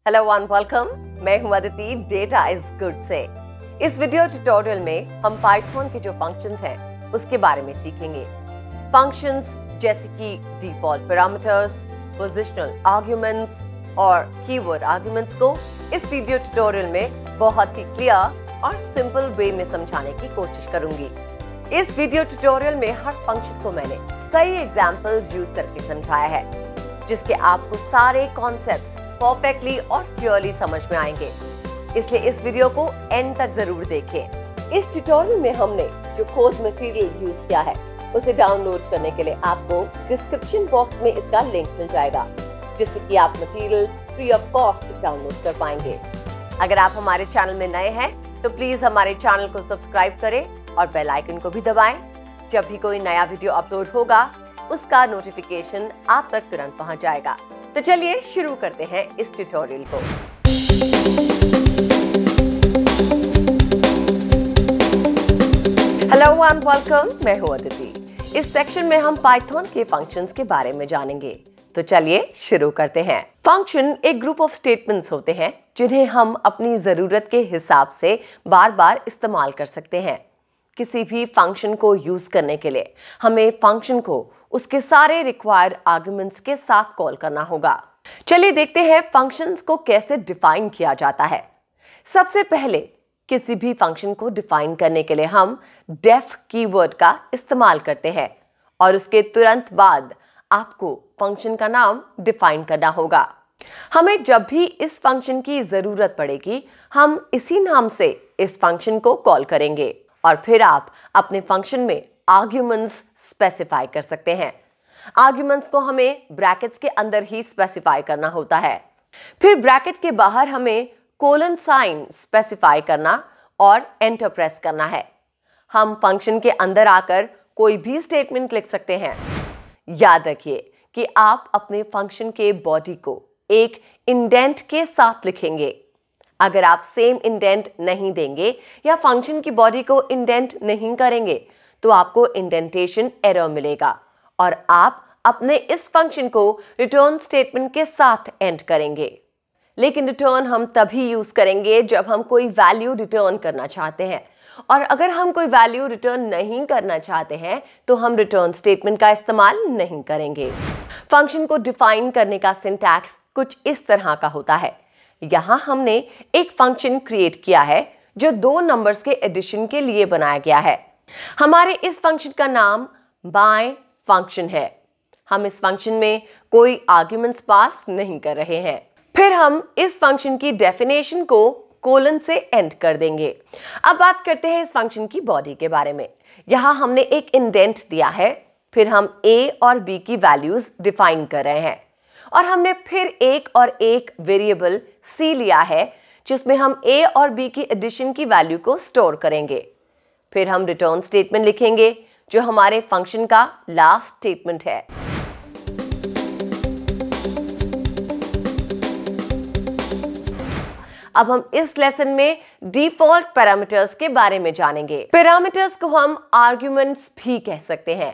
Hello one welcome, मैं हूं Aditi data is good से। इस वीडियो ट्यूटोरियल में हम पाइथन के जो फंक्शंस हैं उसके बारे में सीखेंगे। फंक्शंस जैसे कि डिफॉल्ट पैरामीटर्स, पोजिशनल आर्ग्यूमेंट्स और कीवर्ड आर्ग्यूमेंट्स को इस वीडियो ट्यूटोरियल में बहुत ही क्लियर और सिंपल वे में समझाने की कोशिश करूंगी। इस वीडियो ट्यूटोरियल में हर फंक्शन को मैंने कई एग्जांपल्स यूज करके समझाया है, जिसके आपको सारे कॉन्सेप्ट्स परफेक्टली और क्लियरली समझ में आएंगे। इसलिए इस वीडियो को एंड तक जरूर देखें। इस ट्यूटोरियल में हमने जो कोर्स मटेरियल यूज किया है उसे डाउनलोड करने के लिए आपको डिस्क्रिप्शन बॉक्स में इसका लिंक मिल जाएगा, जिससे कि आप material free of cost download कर पाएंगे। अगर आप हमारे चैनल में नए हैं तो प्लीज हमारे चैनल को सब्सक्राइब करें और बेल आइकन को भी दबाएं। जब भी कोई नया वीडियो अपलोड होगा उसका नोटिफिकेशन आप तक तुरंत पहुंच जाएगा। तो चलिए शुरू करते हैं इस ट्यूटोरियल को। हेलो एंड वेलकम, मैं हूं अदिति। इस सेक्शन में हम पाइथन के फंक्शंस के बारे में जानेंगे। तो चलिए शुरू करते हैं। फंक्शन एक ग्रुप ऑफ स्टेटमेंट्स होते हैं जिन्हें हम अपनी जरूरत के हिसाब से बार बार इस्तेमाल कर सकते हैं। किसी भी फंक्शन को यूज करने के लिए हमें फंक्शन को उसके सारे रिक्वायर्ड आर्गुमेंट्स के साथ कॉल करना होगा। चलिए देखते हैं फंक्शंस को कैसे डिफाइन किया जाता है। सबसे पहले किसी भी फंक्शन को डिफाइन करने के लिए हम डेफ कीवर्ड का इस्तेमाल करते हैं और उसके तुरंत बाद आपको फंक्शन का नाम डिफाइन करना होगा। हमें जब भी इस फंक्शन की जरूरत पड़ेगी हम इसी नाम से इस फंक्शन को कॉल करेंगे और फिर आप अपने फंक्शन में आर्ग्यूमेंट्स स्पेसिफाई कर सकते हैं। आर्ग्यूमेंट्स को हमें ब्रैकेट्स के अंदर ही स्पेसिफाई करना होता है। फिर ब्रैकेट के बाहर हमें कोलन साइन स्पेसिफाई करना और एंटर प्रेस करना है। हम फंक्शन के अंदर आकर कोई भी स्टेटमेंट लिख सकते हैं। याद रखिए कि आप अपने फंक्शन के बॉडी को एक इंडेंट के साथ लिखेंगे। अगर आप सेम इंडेंट नहीं देंगे या फंक्शन की बॉडी को इंडेंट नहीं करेंगे तो आपको इंडेंटेशन एरर मिलेगा और आप अपने इस फंक्शन को रिटर्न स्टेटमेंट के साथ एंड करेंगे। लेकिन रिटर्न हम तभी यूज करेंगे जब हम कोई वैल्यू रिटर्न करना चाहते हैं, और अगर हम कोई वैल्यू रिटर्न नहीं करना चाहते हैं तो हम रिटर्न स्टेटमेंट का इस्तेमाल नहीं करेंगे। फंक्शन को डिफाइन करने का सिंटैक्स कुछ इस तरह का होता है। यहां हमने एक फंक्शन क्रिएट किया है जो दो नंबर्स के एडिशन के लिए बनाया गया है। हमारे इस फंक्शन का नाम बाय फंक्शन है। हम इस फंक्शन में कोई आर्ग्यूमेंट्स पास नहीं कर रहे हैं। फिर हम इस फंक्शन की डेफिनेशन को कोलन से एंड कर देंगे। अब बात करते हैं इस फंक्शन की बॉडी के बारे में। यहां हमने एक इंडेंट दिया है, फिर हम a और b की वैल्यूज डिफाइन कर रहे हैं और हमने फिर एक और एक वेरिएबल c लिया है जिसमें हम a और b की एडिशन की वैल्यू को स्टोर करेंगे। फिर हम रिटर्न स्टेटमेंट लिखेंगे जो हमारे फंक्शन का लास्ट स्टेटमेंट है। अब हम इस लेसन में डिफॉल्ट पैरामीटर्स के बारे में जानेंगे। पैरामीटर्स को हम आर्ग्यूमेंट्स भी कह सकते हैं।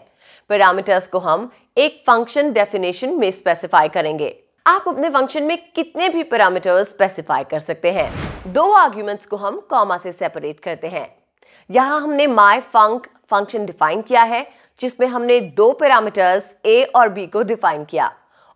पैरामीटर्स को हम एक फंक्शन डेफिनेशन में स्पेसिफाई करेंगे। आप अपने फंक्शन में कितने भी पैरामीटर्स स्पेसिफाई कर सकते हैं। दो आर्ग्यूमेंट्स को हम कॉमा से सेपरेट करते हैं। यहां हमने myfunc फंक्शन डिफाइन किया है जिसमें हमने दो पैरामीटर्स a और b को डिफाइन किया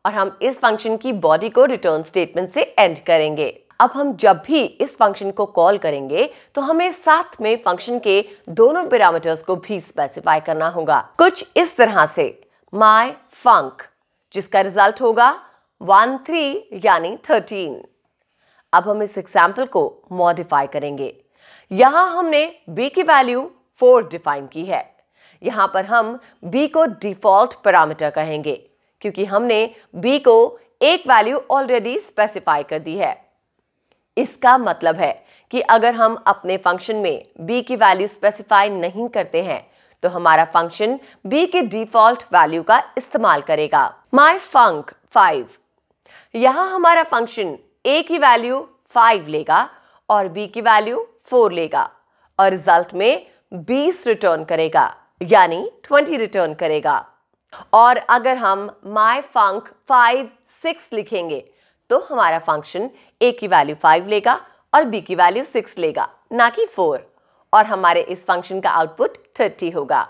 और हम इस फंक्शन की बॉडी को रिटर्न स्टेटमेंट से एंड करेंगे। अब हम जब भी इस फंक्शन को कॉल करेंगे तो हमें साथ में फंक्शन के दोनों पैरामीटर्स को भी स्पेसिफाई करना होगा। कुछ इस तरह से myfunc जिसका रिजल्ट होगा 13 यानी 13। अब हम इस एग्जाम्पल को मॉडिफाई करेंगे। यहां हमने b की वैल्यू 4 डिफाइन की है। यहां पर हम b को डिफॉल्ट पैरामीटर कहेंगे क्योंकि हमने b को एक वैल्यू ऑलरेडी स्पेसिफाई कर दी है। इसका मतलब है कि अगर हम अपने फंक्शन में b की वैल्यू स्पेसिफाई नहीं करते हैं तो हमारा फंक्शन b के डिफॉल्ट वैल्यू का इस्तेमाल करेगा। myfunc 5, यहां हमारा फंक्शन a की वैल्यू 5 लेगा और b की वैल्यू 4 लेगा और रिजल्ट में 20 रिटर्न करेगा यानी 20 रिटर्न करेगा। और अगर हम myfunc 5 6 लिखेंगे तो हमारा फंक्शन a की वैल्यू 5 लेगा और b की वैल्यू 6 लेगा, ना कि 4, और हमारे इस फंक्शन का आउटपुट 30 होगा।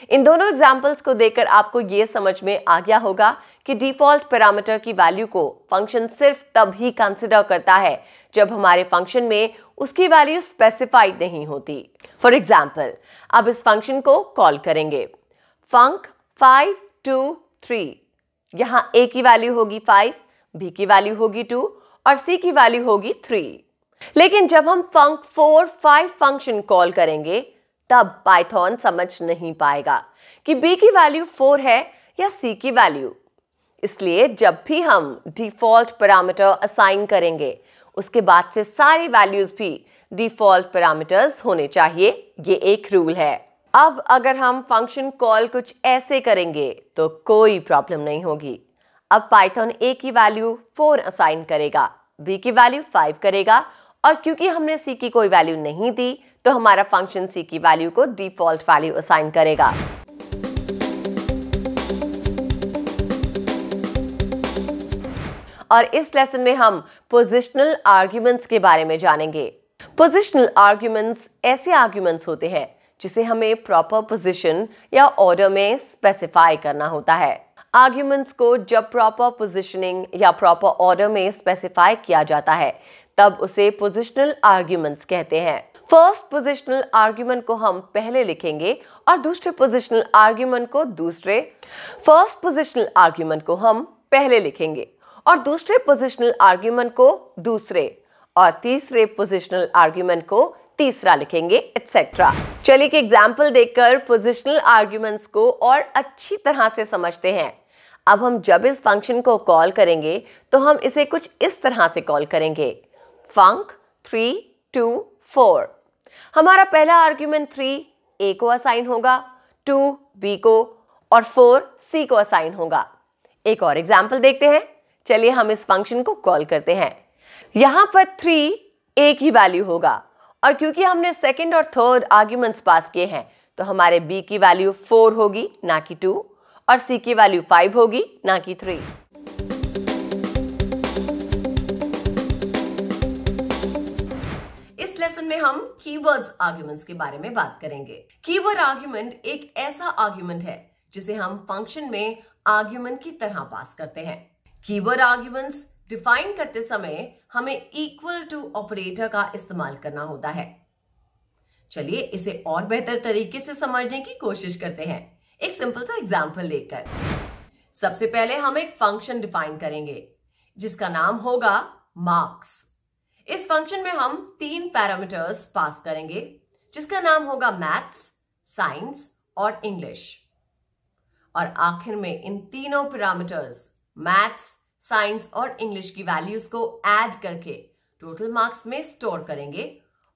इन दोनों एग्जाम्पल्स को देखकर आपको ये समझ में आ गया होगा कि डिफॉल्ट पैरामीटर की वैल्यू को फंक्शन सिर्फ तब ही कंसिडर करता है जब हमारे फंक्शन में उसकी वैल्यू स्पेसिफाइड नहीं होती। फॉर एग्जाम्पल, अब इस फंक्शन को कॉल करेंगे func 5 2 3। यहाँ a की वैल्यू होगी 5, b की वैल्यू होगी 2 और c की वैल्यू होगी 3। लेकिन जब हम func 4 5 फंक्शन कॉल करेंगे तब पाइथन समझ नहीं पाएगा कि b की वैल्यू 4 है या c की वैल्यू। इसलिए जब भी हम डिफॉल्ट पैरामीटर असाइन करेंगे उसके बाद से सारी वैल्यूज भी डिफॉल्ट पैरामीटर्स होने चाहिए, ये एक रूल है। अब अगर हम फंक्शन कॉल कुछ ऐसे करेंगे तो कोई प्रॉब्लम नहीं होगी। अब पाइथन a की वैल्यू 4 असाइन करेगा, b की वैल्यू 5 करेगा, और क्योंकि हमने c की कोई वैल्यू नहीं दी तो हमारा फंक्शन c की वैल्यू को डिफॉल्ट वैल्यू असाइन करेगा। और इस लेसन में हम पोजिशनल आर्ग्यूमेंट्स के बारे में जानेंगे। पोजिशनल आर्ग्यूमेंट्स ऐसे आर्ग्यूमेंट्स होते हैं जिसे हमें प्रॉपर पोजीशन या ऑर्डर में स्पेसिफाई करना होता है। आर्ग्यूमेंट्स को जब प्रॉपर पोजीशनिंग या प्रॉपर ऑर्डर में स्पेसिफाई किया जाता है तब उसे पोजिशनल आर्ग्यूमेंट्स कहते हैं। फर्स्ट पोजिशनल आर्ग्यूमेंट को हम पहले लिखेंगे और दूसरे पोजिशनल आर्ग्यूमेंट को दूसरे। फर्स्ट पोजिशनल आर्ग्यूमेंट को हम पहले लिखेंगे और दूसरे पोजिशनल आर्ग्यूमेंट को दूसरे, और तीसरे पोजिशनल आर्ग्यूमेंट को तीसरा लिखेंगे, एटसेट्रा। चलिए एक एग्जाम्पल देखकर पोजिशनल आर्ग्यूमेंट्स को और अच्छी तरह से समझते हैं। अब हम जब इस फंक्शन को कॉल करेंगे तो हम इसे कुछ इस तरह से कॉल करेंगे func 3 2 4। हमारा पहला आर्ग्यूमेंट 3 a को असाइन होगा, 2 b को और 4 c को असाइन होगा। एक और एग्जाम्पल देखते हैं। चलिए हम इस फंक्शन को कॉल करते हैं। यहां पर 3 a की वैल्यू होगा और क्योंकि हमने सेकंड और थर्ड आर्ग्यूमेंट्स पास किए हैं तो हमारे b की वैल्यू 4 होगी ना कि 2, और c की वैल्यू 5 होगी ना कि 3। इस लेसन में हम कीवर्ड्स आर्ग्यूमेंट्स के बारे में बात करेंगे। कीवर्ड आर्ग्यूमेंट एक ऐसा आर्ग्यूमेंट है जिसे हम फंक्शन में आर्ग्यूमेंट की तरह पास करते हैं। कीवर्ड आर्ग्यूमेंट्स डिफाइन करते समय हमें इक्वल टू ऑपरेटर का इस्तेमाल करना होता है। चलिए इसे और बेहतर तरीके से समझने की कोशिश करते हैं एक सिंपल सा एग्जांपल लेकर। सबसे पहले हम एक फंक्शन डिफाइन करेंगे जिसका नाम होगा मार्क्स। इस फंक्शन में हम 3 पैरामीटर्स पास करेंगे जिसका नाम होगा मैथ्स, साइंस और इंग्लिश, और आखिर में इन तीनों पैरामीटर्स मैथ्स, साइंस और इंग्लिश की वैल्यूज को ऐड करके टोटल मार्क्स में स्टोर करेंगे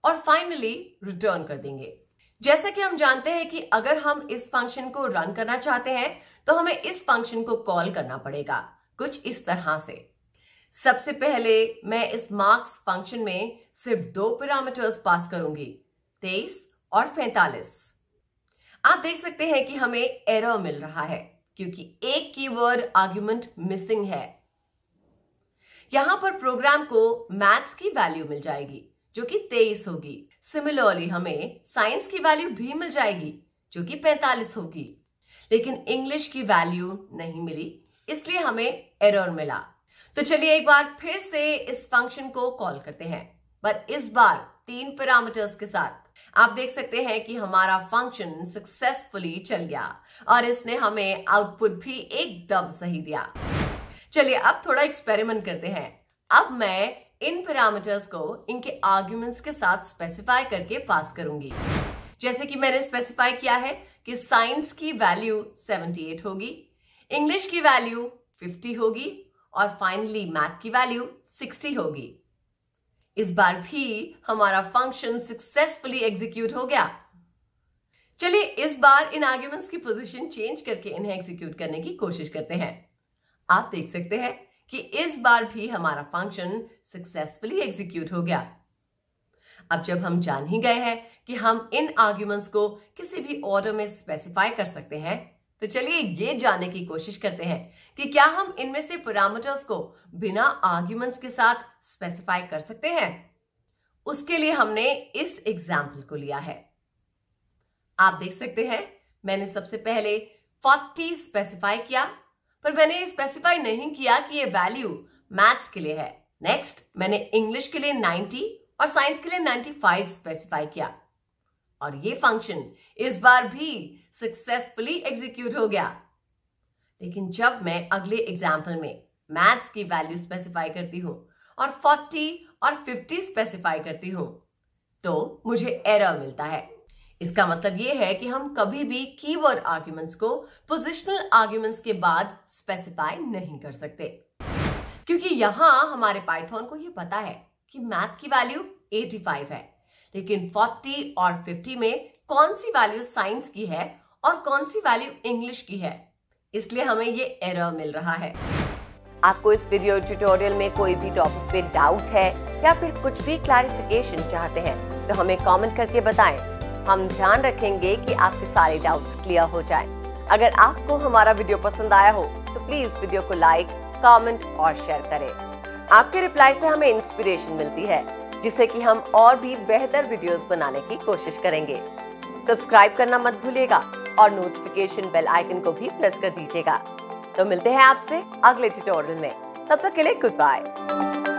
और फाइनली रिटर्न कर देंगे। जैसा कि हम जानते हैं कि अगर हम इस फंक्शन को रन करना चाहते हैं तो हमें इस फंक्शन को कॉल करना पड़ेगा कुछ इस तरह से। सबसे पहले मैं इस मार्क्स फंक्शन में सिर्फ 2 पैरामीटर्स पास करूंगी, 23 और 45। आप देख सकते हैं कि हमें एरर मिल रहा है क्योंकि एक कीवर्ड आर्ग्यूमेंट मिसिंग है। यहां पर प्रोग्राम को मैथ्स की वैल्यू मिल जाएगी जो कि 23 होगी। सिमिलरली हमें साइंस की वैल्यू भी मिल जाएगी जो कि 45 होगी, लेकिन इंग्लिश की वैल्यू नहीं मिली, इसलिए हमें एरर मिला। तो चलिए एक बार फिर से इस फंक्शन को कॉल करते हैं, पर इस बार 3 पैरामीटर्स के साथ। आप देख सकते हैं कि हमारा फंक्शन सक्सेसफुली चल गया और इसने हमें आउटपुट भी एकदम सही दिया। चलिए अब थोड़ा एक्सपेरिमेंट करते हैं। अब मैं इन पैरामीटर्स को इनके आर्ग्यूमेंट्स के साथ स्पेसिफाई करके पास करूंगी। जैसे कि मैंने स्पेसिफाई किया है कि साइंस की वैल्यू 78 होगी, इंग्लिश की वैल्यू 50 होगी और फाइनली मैथ की वैल्यू 60 होगी। इस बार भी हमारा फंक्शन सक्सेसफुली एग्जीक्यूट हो गया। चलिए इस बार इन आर्ग्यूमेंट्स की पोजीशन चेंज करके इन्हें एग्जीक्यूट करने की कोशिश करते हैं। आप देख सकते हैं कि इस बार भी हमारा फंक्शन सक्सेसफुली एग्जीक्यूट हो गया। अब जब हम जान ही गए हैं कि हम इन आर्ग्यूमेंट्स को किसी भी ऑर्डर में स्पेसिफाई कर सकते हैं, तो चलिए ये जानने की कोशिश करते हैं कि क्या हम इनमें से पैरामीटर्स को बिना आर्ग्यूमेंट्स के साथ स्पेसिफाई कर सकते हैं। उसके लिए हमने इस एग्जाम्पल को लिया है। आप देख सकते हैं मैंने सबसे पहले 40 स्पेसिफाई किया, पर मैंने ये स्पेसिफाई नहीं किया कि ये वैल्यू मैथ्स के लिए है। नेक्स्ट मैंने इंग्लिश के लिए 90 और साइंस के लिए 95 स्पेसिफाई किया, और ये फंक्शन इस बार भी सक्सेसफुली एग्जीक्यूट हो गया। लेकिन जब मैं अगले एग्जाम्पल में मैथ्स की वैल्यू स्पेसिफाई करती हूं और 40 और 50 स्पेसिफाई करती हूं, तो मुझे एरर मिलता है। इसका मतलब यह है कि हम कभी भी कीवर्ड आर्ग्यूमेंट्स को पोजिशनल आर्ग्यूमेंट्स के बाद स्पेसिफाई नहीं कर सकते, क्योंकि यहां हमारे पाइथन को यह पता है कि मैथ की वैल्यू 85 है, लेकिन 40 और 50 में कौन सी वैल्यू साइंस की है और कौन सी वैल्यू इंग्लिश की है, इसलिए हमें ये एरर मिल रहा है। आपको इस वीडियो ट्यूटोरियल में कोई भी टॉपिक पे डाउट है या फिर कुछ भी क्लैरिफिकेशन चाहते हैं तो हमें कमेंट करके बताएं। हम ध्यान रखेंगे कि आपके सारे डाउट्स क्लियर हो जाएं। अगर आपको हमारा वीडियो पसंद आया हो तो प्लीज वीडियो को लाइक, कमेंट और शेयर करें। आपके रिप्लाई से हमें इंस्पिरेशन मिलती है, जिससे कि हम और भी बेहतर वीडियोस बनाने की कोशिश करेंगे। सब्सक्राइब करना मत भूलिएगा और नोटिफिकेशन बेल आइकन को भी प्रेस कर दीजिएगा। तो मिलते हैं आपसे अगले ट्यूटोरियल में। तब तक के लिए गुड बाय।